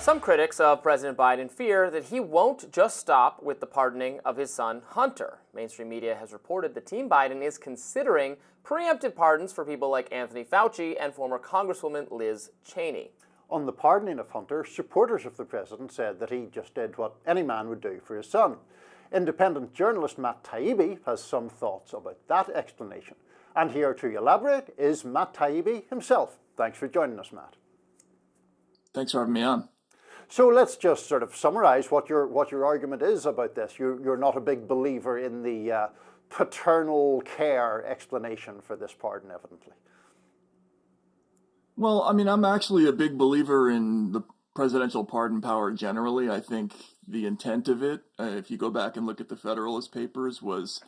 Some critics of President Biden fear that he won't just stop with the pardoning of his son, Hunter. Mainstream media has reported that Team Biden is considering preemptive pardons for people like Anthony Fauci and former Congresswoman Liz Cheney. On the pardoning of Hunter, supporters of the president said that he just did what any man would do for his son. Independent journalist Matt Taibbi has some thoughts about that explanation. And here to elaborate is Matt Taibbi himself. Thanks for joining us, Matt. Thanks for having me on. So let's just sort of summarize what your argument is about this. You're not a big believer in the paternal care explanation for this pardon, evidently. Well, I mean, I'm actually a big believer in the presidential pardon power generally. I think the intent of it, if you go back and look at the Federalist Papers, was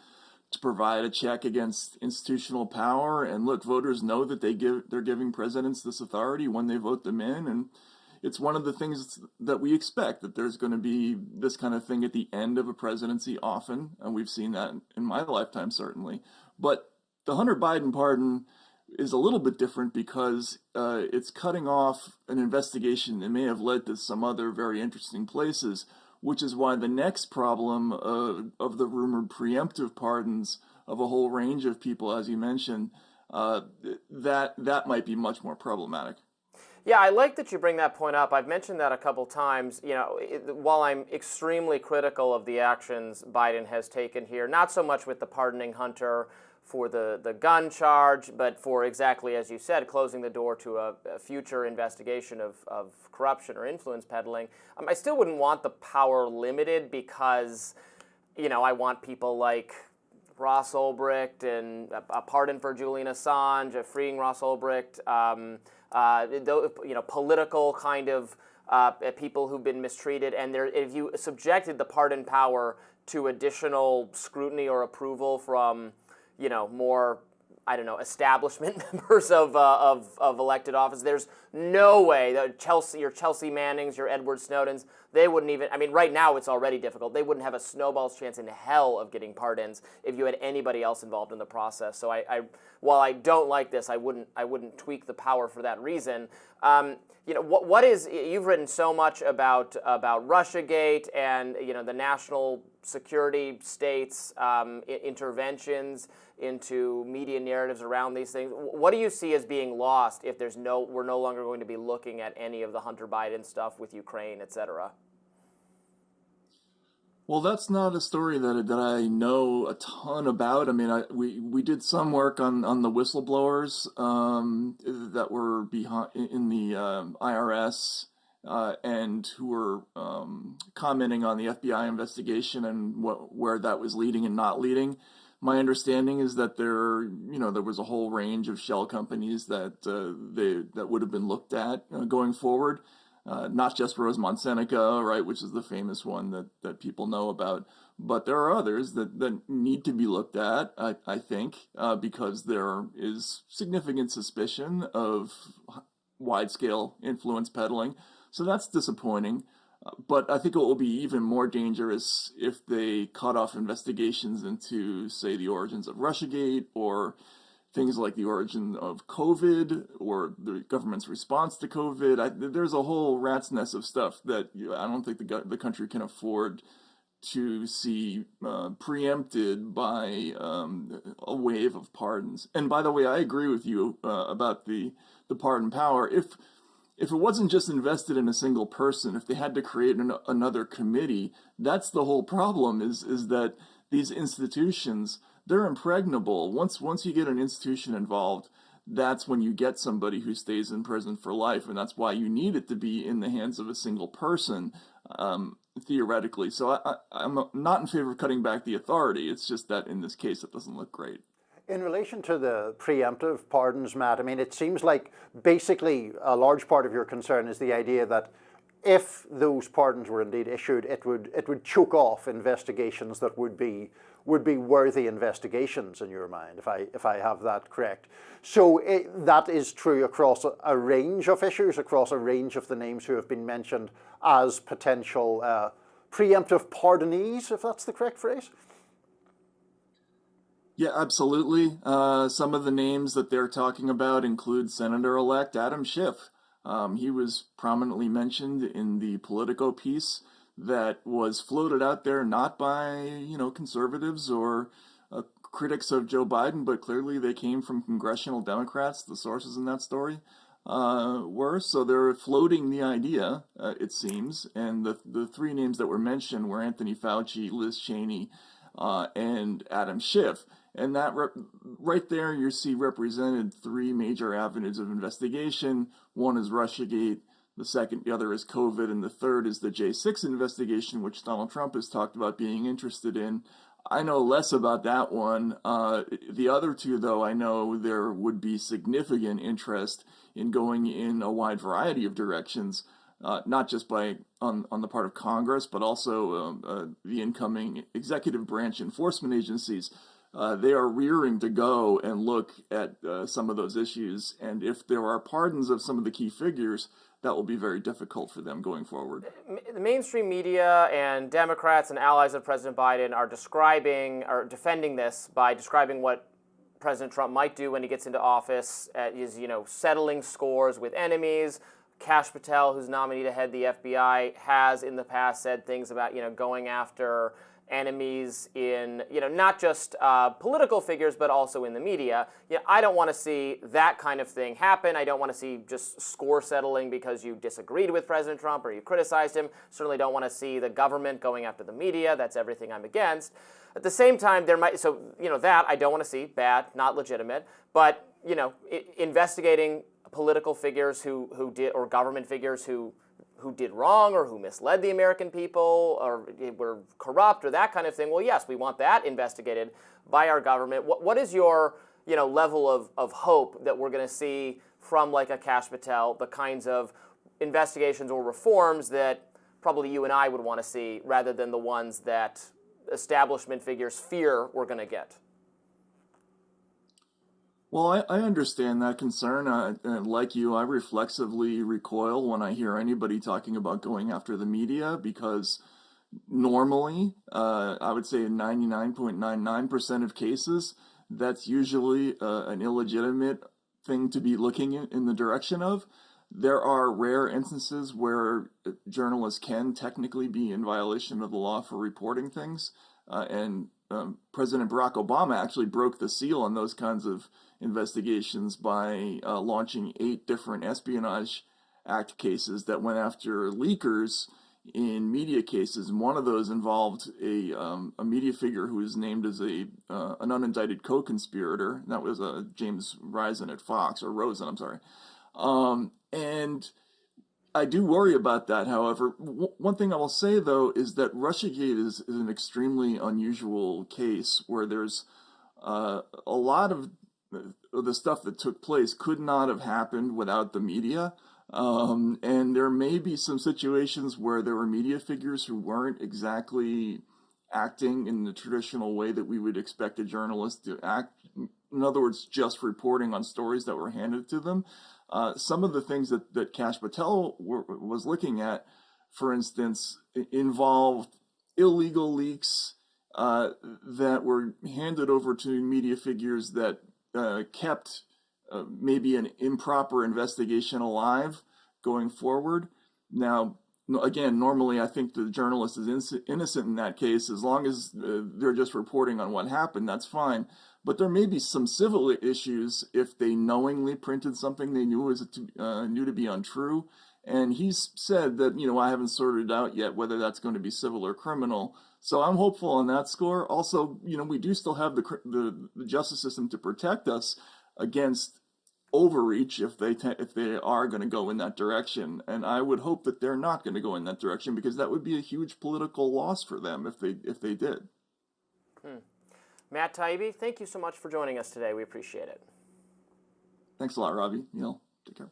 to provide a check against institutional power. And look, voters know that they're giving presidents this authority when they vote them in. And it's one of the things that we expect, that there's going to be this kind of thing at the end of a presidency often. And we've seen that in my lifetime, certainly. But the Hunter Biden pardon is a little bit different because it's cutting off an investigation that may have led to some other very interesting places, which is why the next problem of the rumored preemptive pardons of a whole range of people, as you mentioned, that might be much more problematic. Yeah, I like that you bring that point up. I've mentioned that a couple times. You know, while I'm extremely critical of the actions Biden has taken here, not so much with the pardoning Hunter for the gun charge, but for exactly as you said, closing the door to a future investigation of corruption or influence peddling. I still wouldn't want the power limited because, you know, I want people like Ross Ulbricht and a pardon for Julian Assange, freeing Ross Ulbricht, you know, political kind of people who've been mistreated, and if you subjected the pardon power to additional scrutiny or approval from, you know, more, I don't know, establishment members of elected office, there's no way that your Chelsea Mannings, your Edward Snowdens, they wouldn't even, I mean, right now it's already difficult. They wouldn't have a snowball's chance in hell of getting pardons if you had anybody else involved in the process. So while I don't like this, I wouldn't tweak the power for that reason. You know, what is, you've written so much about Russiagate and, you know, the national security states' interventions into media narratives around these things. What do you see as being lost if we're no longer going to be looking at any of the Hunter Biden stuff with Ukraine, et cetera? Well, that's not a story that I know a ton about. I mean, we did some work on the whistleblowers that were behind in the IRS and who were commenting on the FBI investigation and where that was leading and not leading. My understanding is that there was a whole range of shell companies that that would have been looked at going forward. Not just Rosemont Seneca, right, which is the famous one that people know about, but there are others that need to be looked at, I think, because there is significant suspicion of wide-scale influence peddling. So that's disappointing. But I think it will be even more dangerous if they cut off investigations into, say, the origins of Russiagate or things like the origin of COVID or the government's response to COVID. There's a whole rat's nest of stuff that I don't think the country can afford to see preempted by a wave of pardons. And by the way, I agree with you about the pardon power. If it wasn't just invested in a single person, if they had to create another committee, that's the whole problem, is that these institutions, they're impregnable. Once you get an institution involved, that's when you get somebody who stays in prison for life, and that's why you need it to be in the hands of a single person, theoretically. So I'm not in favor of cutting back the authority. It's just that in this case, it doesn't look great. In relation to the preemptive pardons, Matt, I mean, it seems like basically a large part of your concern is the idea that if those pardons were indeed issued, it would choke off investigations that would be worthy investigations in your mind, if I have that correct. So that is true across a range of issues, across a range of the names who have been mentioned as potential preemptive pardonees, if that's the correct phrase. Yeah, absolutely. Some of the names that they're talking about include Senator-elect Adam Schiff, He was prominently mentioned in the Politico piece that was floated out there not by, conservatives or critics of Joe Biden, but clearly they came from congressional Democrats, the sources in that story were. So they're floating the idea, it seems. And the three names that were mentioned were Anthony Fauci, Liz Cheney, and Adam Schiff. And that right there, you see represented three major avenues of investigation. One is Russiagate, the other is COVID, and the third is the J6 investigation, which Donald Trump has talked about being interested in. I know less about that one. The other two, though, I know there would be significant interest in going in a wide variety of directions, not just on the part of Congress, but also the incoming executive branch enforcement agencies. They are rearing to go and look at some of those issues, and if there are pardons of some of the key figures, that will be very difficult for them going forward. The mainstream media and Democrats and allies of President Biden are defending this by describing what President Trump might do when he gets into office, is settling scores with enemies. Kash Patel, who's nominee to head the FBI, has in the past said things about going after enemies in not just political figures but also in the media. I don't want to see that kind of thing happen. I don't want to see just score settling because you disagreed with President Trump or you criticized him. Certainly don't want to see the government going after the media. That's everything I'm against. At the same time, that I don't want to see. Bad, not legitimate. But investigating political figures who did, or government figures who did wrong or who misled the American people or were corrupt or that kind of thing. Well, yes, we want that investigated by our government. What is your level of hope that we're going to see from like a Kash Patel, the kinds of investigations or reforms that probably you and I would want to see rather than the ones that establishment figures fear we're going to get? Well, I understand that concern. Like you, I reflexively recoil when I hear anybody talking about going after the media because normally, I would say in 99.99% of cases, that's usually an illegitimate thing to be looking in the direction of. There are rare instances where journalists can technically be in violation of the law for reporting things, and President Barack Obama actually broke the seal on those kinds of investigations by launching 8 different Espionage Act cases that went after leakers in media cases. And one of those involved a media figure who was named as an unindicted co-conspirator. And that was James Rosen at Fox, or Rosen, I'm sorry. And I do worry about that, however. One thing I will say, though, is that Russiagate is an extremely unusual case where there's a lot of the stuff that took place could not have happened without the media. And there may be some situations where there were media figures who weren't exactly acting in the traditional way that we would expect a journalist to act. In other words, just reporting on stories that were handed to them. Some of the things that Kash Patel was looking at, for instance, involved illegal leaks that were handed over to media figures that kept maybe an improper investigation alive going forward. Now, again, normally I think the journalist is innocent in that case. As long as they're just reporting on what happened, that's fine. But there may be some civil issues if they knowingly printed something they knew to be untrue. And he's said that, I haven't sorted out yet whether that's going to be civil or criminal. So I'm hopeful on that score. Also, we do still have the justice system to protect us against overreach if they are going to go in that direction. And I would hope that they're not going to go in that direction, because that would be a huge political loss for them if they did. Matt Taibbi, thank you so much for joining us today. We appreciate it. Thanks a lot, Robbie. Neil, take care.